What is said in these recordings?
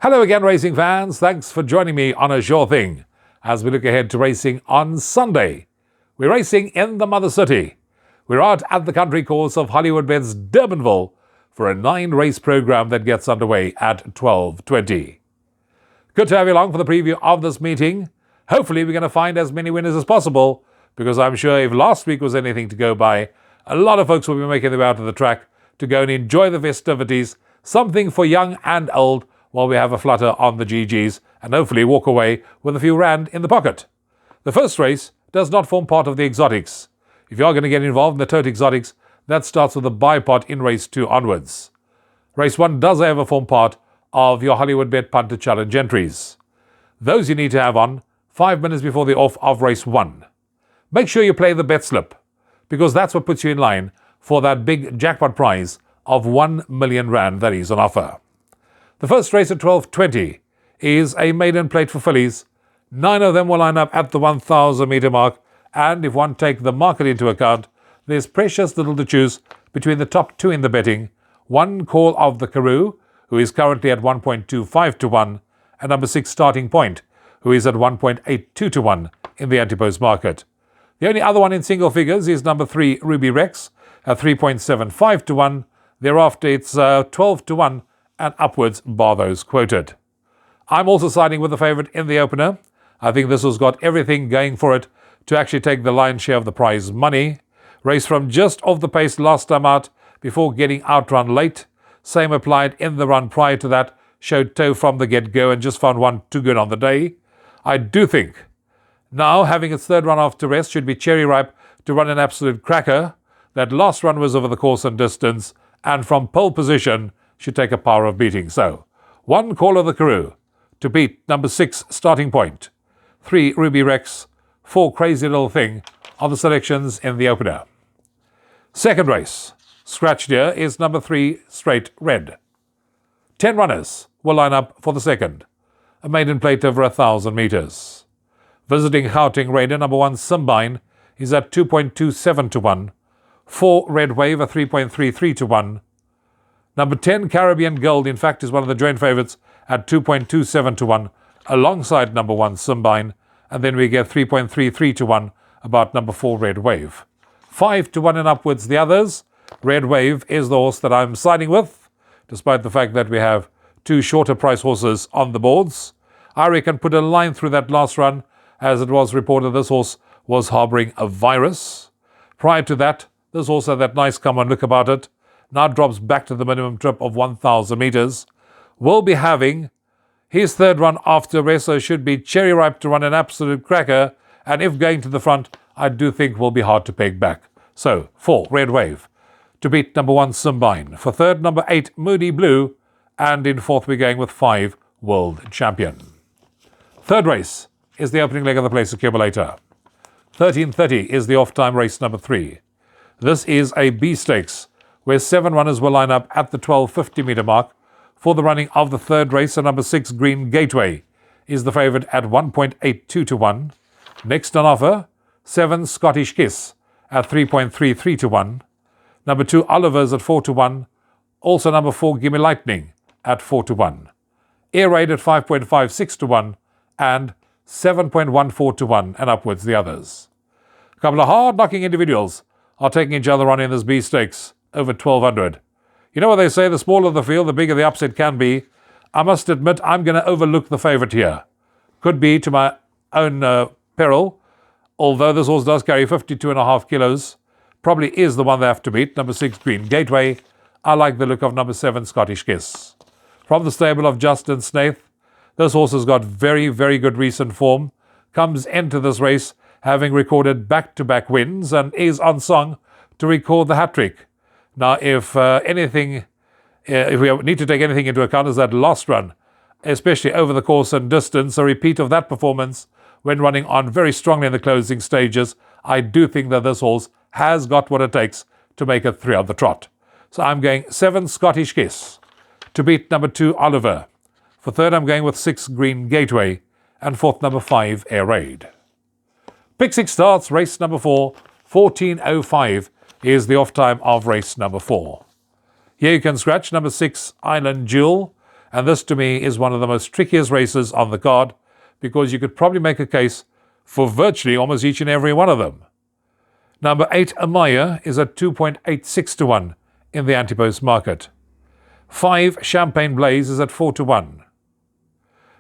Hello again, racing fans. Thanks for joining me on A Sure Thing as we look ahead to racing on Sunday. We're racing in the Mother City. We're out at the country course of Hollywoodbets Durbanville for a 9-race program that gets underway at 12:20. Good to have you along for the preview of this meeting. Hopefully we're going to find as many winners as possible, because I'm sure if last week was anything to go by, a lot of folks will be making their way out to the track to go and enjoy the festivities, something for young and old, while we have a flutter on the GGs and hopefully walk away with a few rand in the pocket. The first race does not form part of the exotics. If you are going to get involved in the tote exotics, that starts with a buy pot in race 2 onwards. Race 1 does however form part of your Hollywoodbet Punter Challenge entries. Those you need to have on 5 minutes before the off of race 1. Make sure you play the bet slip, because that's what puts you in line for that big jackpot prize of 1 million rand that is on offer. The first race at 12:20 is a maiden plate for fillies. 9 of them will line up at the 1,000 metre mark, and if one take the market into account, there's precious little to choose between the top 2 in the betting. One Call of the Karoo, who is currently at 1.25 to 1, and number 6 Starting Point, who is at 1.82 to 1 in the anti-post market. The only other one in single figures is number 3 Ruby Rex at 3.75 to 1. Thereafter it's 12 to 1 and upwards, bar those quoted. I'm also siding with the favourite in the opener. I think this has got everything going for it to actually take the lion's share of the prize money. Raced from just off the pace last time out before getting outrun late. Same applied in the run prior to that. Showed toe from the get-go and just found one too good on the day. I do think now having its third run after rest should be cherry ripe to run an absolute cracker. That last run was over the course and distance, and from pole position should take a power of beating. So, 1 Call of the Karoo to beat number 6 Starting Point, 3 Ruby Rex, 4 Crazy Little Thing are the selections in the opener. Second race, scratched here, is number 3 Straight Red. 10 runners will line up for the second, a maiden plate over 1,000 metres. Visiting Gauteng Raider, number 1 Simbine, is at 2.27 to 1, 4 Red Wave at 3.33 to 1, number 10 Caribbean Gold, in fact, is one of the joint favourites at 2.27 to 1, alongside number 1 Simbine, and then we get 3.33 to 1 about number 4 Red Wave. 5 to 1 and upwards the others. Red Wave is the horse that I'm siding with, despite the fact that we have 2 shorter price horses on the boards. I reckon put a line through that last run, as it was reported this horse was harbouring a virus. Prior to that, this horse had that nice come on look about it. Now drops back to the minimum trip of 1,000 metres. Will be having his third run after rest, so should be cherry ripe to run an absolute cracker. And if going to the front, I do think will be hard to peg back. So, 4 Red Wave to beat number 1 Simbine. For third, number 8 Moody Blue. And in fourth, we're going with 5 World Champion. Third race is the opening leg of the place accumulator. 13:30 is the off-time race number 3. This is a B Stakes, where 7 runners will line up at the 1250 metre mark for the running of the third race. And number 6 Green Gateway is the favourite at 1.82 to 1. Next on offer, 7 Scottish Kiss at 3.33 to 1. Number 2 Oliver's at 4 to 1. Also number 4 Gimme Lightning at 4 to 1. Air Raid at 5.56 to 1. And 7.14 to 1 and upwards the others. A couple of hard-knocking individuals are taking each other on in this B Stakes over 1,200. You know what they say, the smaller the field, the bigger the upset can be. I must admit I'm going to overlook the favourite here. Could be to my own peril, although this horse does carry 52.5 kilos. Probably is the one they have to beat, number 6 Green Gateway. I like the look of number 7 Scottish Kiss. From the stable of Justin Snaith, this horse has got very, very good recent form. Comes into this race having recorded back-to-back wins and is on song to record the hat-trick. Now, if we need to take anything into account, is that last run, especially over the course and distance, a repeat of that performance when running on very strongly in the closing stages. I do think that this horse has got what it takes to make it 3 on the trot. So I'm going 7 Scottish Kiss to beat number 2 Oliver. For third, I'm going with 6 Green Gateway, and fourth, number 5 Air Raid. Pick 6 starts, race number 4, 14:05 is the off time of race number 4. Here you can scratch number 6 Island Jewel And this to me is one of the most trickiest races on the card, because you could probably make a case for virtually almost each and every one of them. Number 8, Amaya, is at 2.86 to 1 in the anti-post market. 5, Champagne Blaze, is at 4 to 1.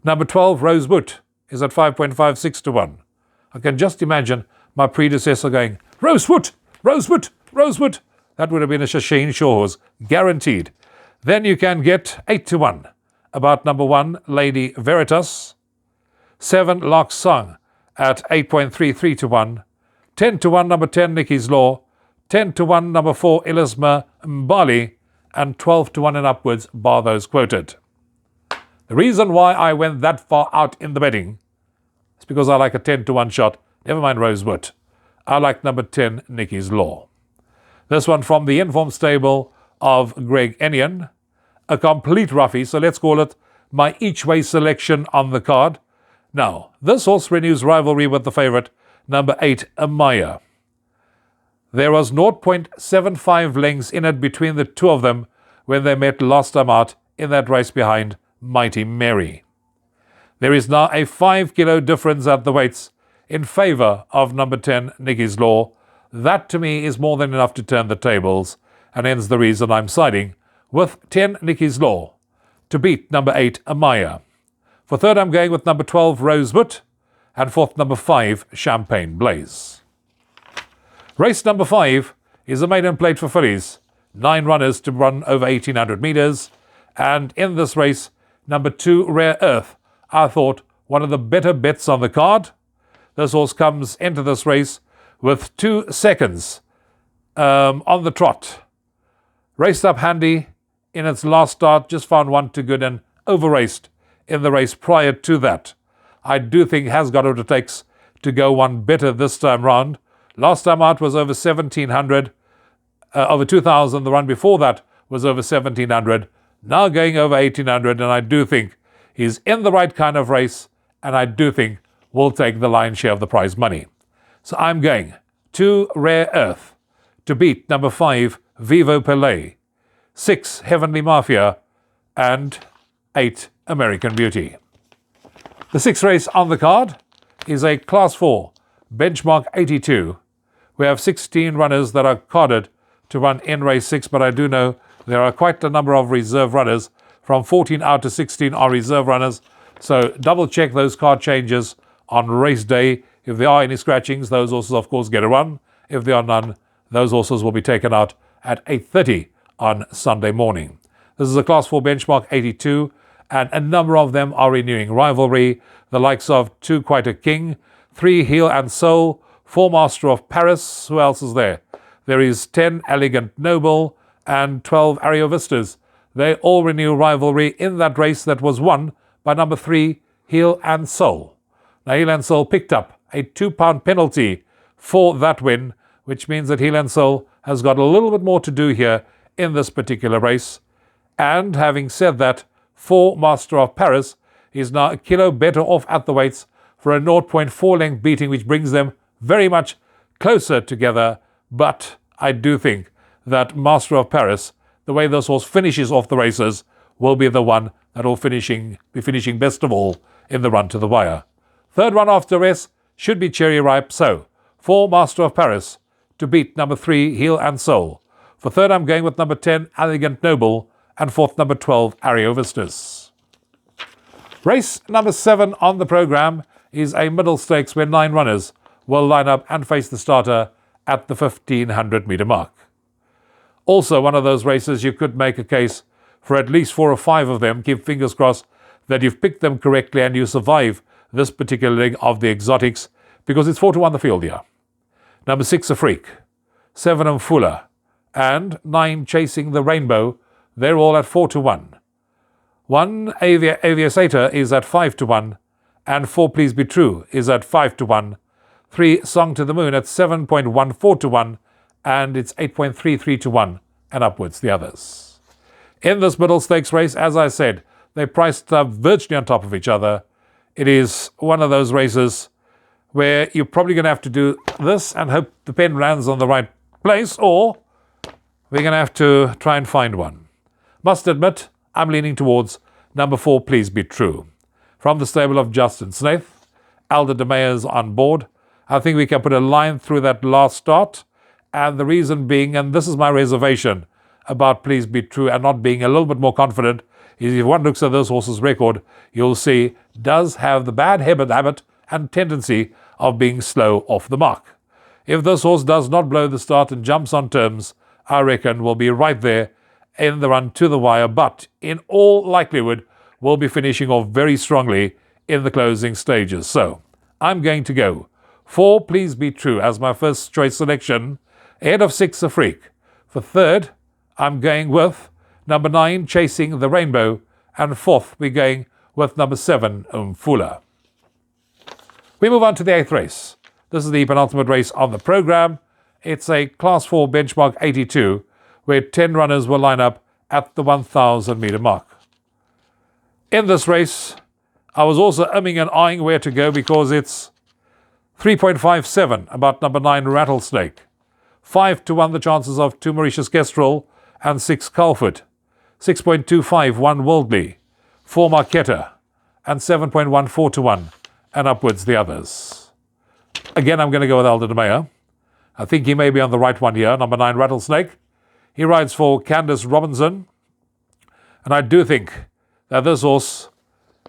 Number 12, Rosewood, is at 5.56 to 1. I can just imagine my predecessor going, Rosewood, Rosewood, Rosewood. That would have been a Shasheen Shaw's, guaranteed. Then you can get 8 to 1 about number 1, Lady Veritas. 7, Lock Song at 8.33 to 1. 10 to 1, number 10, Nikki's Law. 10 to 1, number 4, Ilisma Mbali. And 12 to 1 and upwards, bar those quoted. The reason why I went that far out in the betting is because I like a 10 to 1 shot. Never mind Rosewood. I like number 10, Nikki's Law. This one from the informed stable of Greg Enion. A complete roughie, so let's call it my each-way selection on the card. Now, this horse renews rivalry with the favourite, number 8, Amaya. There was 0.75 lengths in it between the two of them when they met last time out in that race behind Mighty Mary. There is now a 5 kilo difference at the weights in favour of number 10, Nikki's Law. That to me is more than enough to turn the tables, and hence the reason I'm siding with 10, Nikki's Law, to beat number 8, Amaya. For third, I'm going with number 12, Rosewood, and fourth, number 5, Champagne Blaze. Race number 5 is a maiden plate for fillies. 9 runners to run over 1,800 metres, and in this race, number 2, Rare Earth, I thought one of the better bets on the card. This horse comes into this race with 2 seconds on the trot. Raced up handy in its last start, just found one too good and over-raced in the race prior to that. I do think has got what it takes to go one better this time round. Last time out was over 1,700, over 2,000. The run before that was over 1,700. Now going over 1,800, and I do think he's in the right kind of race, and I do think will take the lion's share of the prize money. So I'm going 2, Rare Earth, to beat number 5, Vivo Pelé, 6, Heavenly Mafia, and 8, American Beauty. The 6th race on the card is a Class 4, Benchmark 82. We have 16 runners that are carded to run in race 6, but I do know there are quite a number of reserve runners. From 14 out to 16 are reserve runners, so double check those card changes on race day. If there are any scratchings, those horses of course get a run. If there are none, those horses will be taken out at 8:30 on Sunday morning. This is a Class 4 Benchmark 82, and a number of them are renewing rivalry. The likes of 2, Quite a King, 3, Heel and Soul, 4, Master of Paris. Who else is there? There is 10, Elegant Noble, and 12, Ariovistas. They all renew rivalry in that race that was won by number 3, Heel and Soul. Now, Heel and Soul picked up a £2 penalty for that win, which means that Heel and Soul has got a little bit more to do here in this particular race. And having said that, 4, Master of Paris is now a kilo better off at the weights for a 0.4 length beating, which brings them very much closer together. But I do think that Master of Paris, the way this horse finishes off the races, will be the one that will be finishing best of all in the run to the wire. Third one after rest should be cherry ripe, so 4, Master of Paris, to beat number 3, Heel and Soul. For third, I'm going with number 10, Elegant Noble, and fourth, number 12, Ariovistas. Race number 7 on the programme is a middle stakes where 9 runners will line up and face the starter at the 1,500 metre mark. Also, one of those races you could make a case for at least 4 or 5 of them. Keep fingers crossed that you've picked them correctly and you survive this particular leg of the exotics, because it's 4 to 1 the field here. Number 6, A Freak, 7, Mfula, and 9, Chasing the Rainbow. They're all at 4 to 1. 1, Aviasator, is at 5 to 1, and 4, Please Be True, is at 5 to 1. 3, Song to the Moon at 7.14 to 1, and it's 8.33 to 1, and upwards the others. In this middle stakes race, as I said, they priced up virtually on top of each other. It is one of those races where you're probably going to have to do this and hope the pen lands on the right place, or we're going to have to try and find one. Must admit, I'm leaning towards number 4, Please Be True. From the stable of Justin Snaith, Alder de Meyer's on board. I think we can put a line through that last start. And the reason being, and this is my reservation about Please Be True and not being a little bit more confident, is if one looks at this horse's record, you'll see does have the bad habit and tendency of being slow off the mark. If this horse does not blow the start and jumps on terms, I reckon we'll be right there in the run to the wire, but in all likelihood, we'll be finishing off very strongly in the closing stages. So I'm going to go 4, Please Be True as my first choice selection, ahead of 6, A Freak. For third, I'm going with number 9, Chasing the Rainbow, and fourth, we're going with number 7, Umfula. We move on to the 8th race. This is the penultimate race on the program. It's a Class 4 benchmark 82, where 10 runners will line up at the 1,000 meter mark. In this race, I was also umming and eyeing where to go because it's 3.57 about number 9, Rattlesnake. 5 to 1 the chances of 2, Mauritius Kestrel, and 6, Calfoot. 6.25, 1, Worldly. 4, Marquetta, and 7.14 to 1, and upwards the others. Again, I'm going to go with Alder de Meyer. I think he may be on the right one here, number 9, Rattlesnake. He rides for Candace Robinson, and I do think that this horse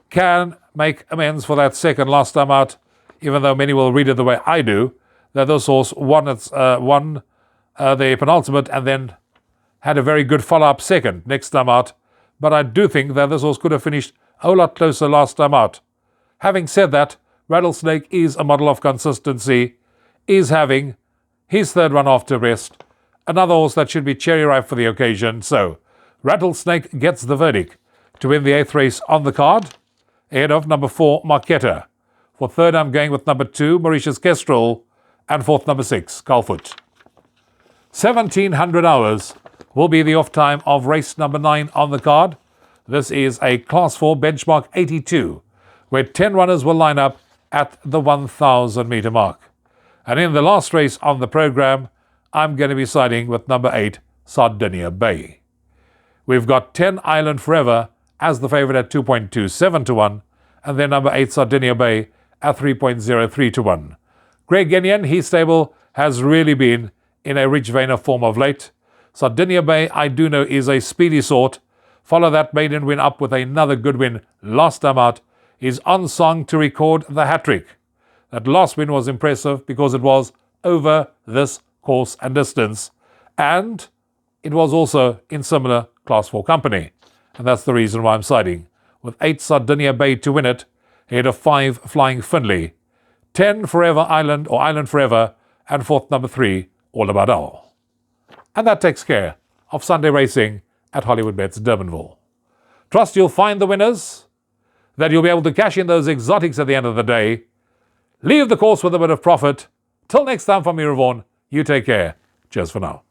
can make amends for that second last time out, even though many will read it the way I do, that this horse won the penultimate and then had a very good follow-up second next time out. But I do think that this horse could have finished a whole lot closer last time out. Having said that, Rattlesnake is a model of consistency, is having his third run after rest, another horse that should be cherry ripe for the occasion. So Rattlesnake gets the verdict to win the 8th race on the card, ahead of number 4, Marquetta. For third, I'm going with number 2, Mauritius Kestrel, and fourth, number 6, Calfoot. 1700 hours will be the off time of race number 9 on the card. This is a Class 4 benchmark 82, where 10 runners will line up at the 1,000 meter mark. And in the last race on the program, I'm going to be siding with number 8, Sardinia Bay. We've got 10, Island Forever, as the favourite at 2.27 to 1, and then number 8, Sardinia Bay, at 3.03 to 1. Greg Genion, his stable, has really been in a rich vein of form of late. Sardinia Bay, I do know, is a speedy sort. Follow that maiden win up with another good win last time out. Is on song to record the hat-trick. That last win was impressive because it was over this course and distance, and it was also in similar Class 4 company. And that's the reason why I'm siding with 8, Sardinia Bay to win it, ahead of 5, Flying Finley, 10, Forever Island or Island Forever, and fourth, number 3, All About All. And that takes care of Sunday racing at Hollywoodbets Durbanville. Trust you'll find the winners, that you'll be able to cash in those exotics at the end of the day, leave the course with a bit of profit. Till next time from me, Ravon, you take care. Cheers for now.